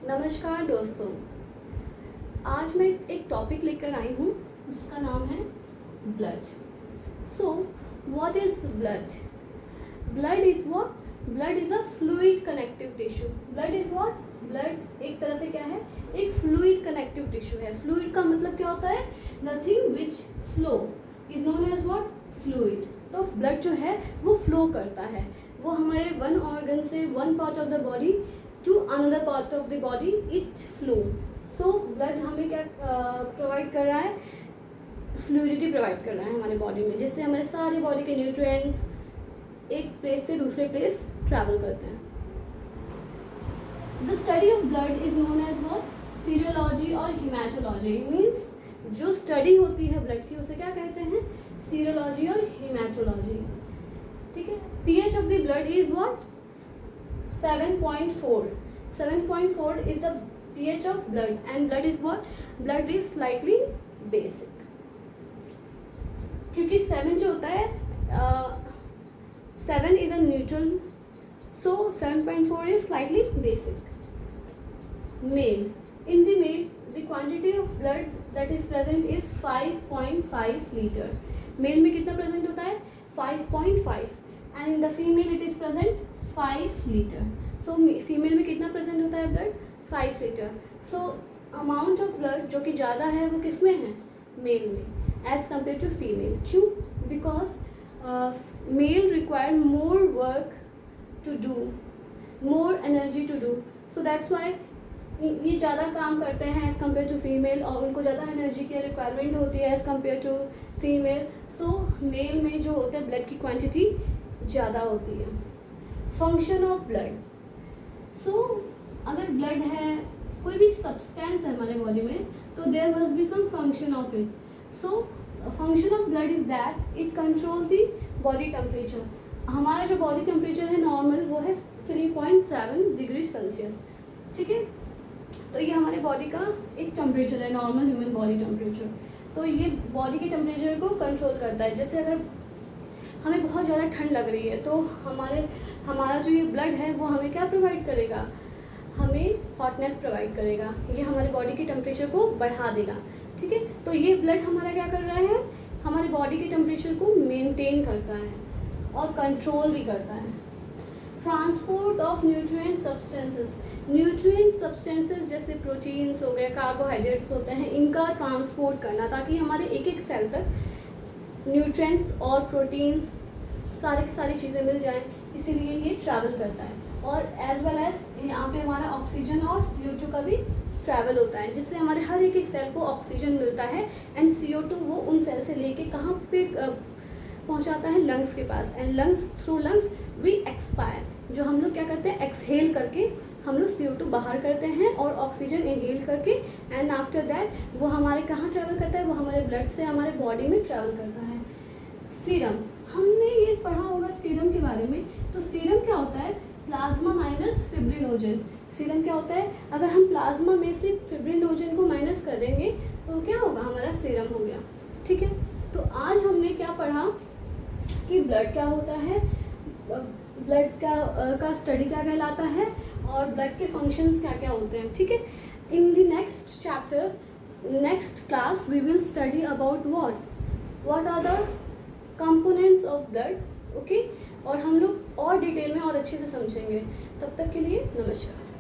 नमस्कार दोस्तों, आज मैं एक टॉपिक लेकर आई हूँ जिसका नाम है blood. So what is blood? Blood is what? Blood is a fluid connective tissue. Blood is what? Blood एक तरह से क्या है? एक फ्लूइड कनेक्टिव टिश्यू है। फ्लूइड का मतलब क्या होता है? Nothing which flow is known as what? Fluid. तो ब्लड जो है वो फ्लो करता है, वो हमारे वन ऑर्गन से one part of the body to another part of the body it flow. So blood हमें क्या प्रोवाइड कर रहा है? फ्लूइडिटी प्रोवाइड कर रहा है हमारे बॉडी में, जिससे हमारे सारे बॉडी के न्यूट्रिएंट्स एक प्लेस से दूसरे प्लेस ट्रैवल करते हैं। The study of blood is known as what? Serology और हिमेटोलॉजी। मीन्स जो स्टडी होती है ब्लड की उसे क्या कहते हैं? सीरोलॉजी और हिमेटोलॉजी। ठीक है। PH of the blood is what? 7.4. 7.4 is the pH of blood, and blood is what? Blood is slightly basic. क्योंकि 7 जो होता है 7 is a neutral, so 7.4 is slightly basic. Male. In the male, the quantity of blood that is present is 5.5 liter. Male में कितना present होता है? 5.5, and in the female it is present 5 litre. So female में कितना present होता है blood? 5 litre. So amount of blood जो कि ज़्यादा है वो किस में है? मेल में एज कम्पेयर टू फीमेल। क्यों? Because male require more work to do, more energy to do, so that's why ये ज़्यादा काम करते हैं एज़ कम्पेयर टू फीमेल, और उनको ज़्यादा एनर्जी की रिक्वायरमेंट होती है as compare to female. So male में जो होता है ब्लड की क्वांटिटी ज़्यादा होती है। Function of blood. सो अगर ब्लड है, कोई भी सब्सटेंस है हमारे बॉडी में, तो there must be some function of it. So function of blood is that it control the body temperature. हमारा जो बॉडी टेम्परेचर है नॉर्मल वो है 3.7 डिग्री सेल्सियस। ठीक है। तो ये हमारे बॉडी का एक टेम्परेचर है, नॉर्मल ह्यूमन बॉडी टेम्परेचर। तो ये बॉडी के टेम्परेचर को कंट्रोल करता है। जैसे अगर हमें बहुत ज़्यादा ठंड लग रही है तो हमारा जो ये ब्लड है वो हमें क्या प्रोवाइड करेगा? हमें हॉटनेस प्रोवाइड करेगा। ये हमारे बॉडी के टेम्परेचर को बढ़ा देगा। ठीक है। तो ये ब्लड हमारा क्या कर रहा है? हमारे बॉडी के टेम्परेचर को मेंटेन करता है और कंट्रोल भी करता है। Transport of nutrient substances. Nutrient substances जैसे प्रोटीन्स हो गए, कार्बोहाइड्रेट्स होते हैं, इनका ट्रांसपोर्ट करना ताकि हमारे एक एक सेल तक न्यूट्रिएंट्स और प्रोटीन्स सारी चीज़ें मिल जाएं, इसीलिए ये ट्रैवल करता है। और एज वेल एज यहाँ पे हमारा ऑक्सीजन और CO2 का भी ट्रैवल होता है, जिससे हमारे हर एक एक सेल को ऑक्सीजन मिलता है, एंड CO2 वो उन सेल से लेके कहाँ पे पहुँचाता है? लंग्स के पास। And lungs, through lungs we expire, जो हम लोग क्या करते हैं? एक्सहेल करके हम लोग CO2 बाहर करते हैं और ऑक्सीजन इनहेल करके, एंड आफ्टर दैट वो हमारे कहाँ ट्रैवल करता है? वो हमारे ब्लड से हमारे बॉडी में ट्रैवल करता है। सीरम, हमने ये पढ़ा होगा सीरम के बारे में। तो सीरम क्या होता है? Plasma minus fibrinogen. सीरम क्या होता है? अगर हम प्लाज्मा में से फिब्रिनोजन को माइनस कर देंगे तो क्या होगा? हमारा सीरम हो गया। ठीक है। तो आज हमने क्या पढ़ा कि ब्लड क्या होता है, ब्लड का स्टडी क्या कहलाता है, और ब्लड के फंक्शंस क्या क्या होते हैं। ठीक है। In the next chapter, next class we will study about what are the components of blood. Okay. और हम लोग और डिटेल में और अच्छे से समझेंगे। तब तक के लिए नमस्कार।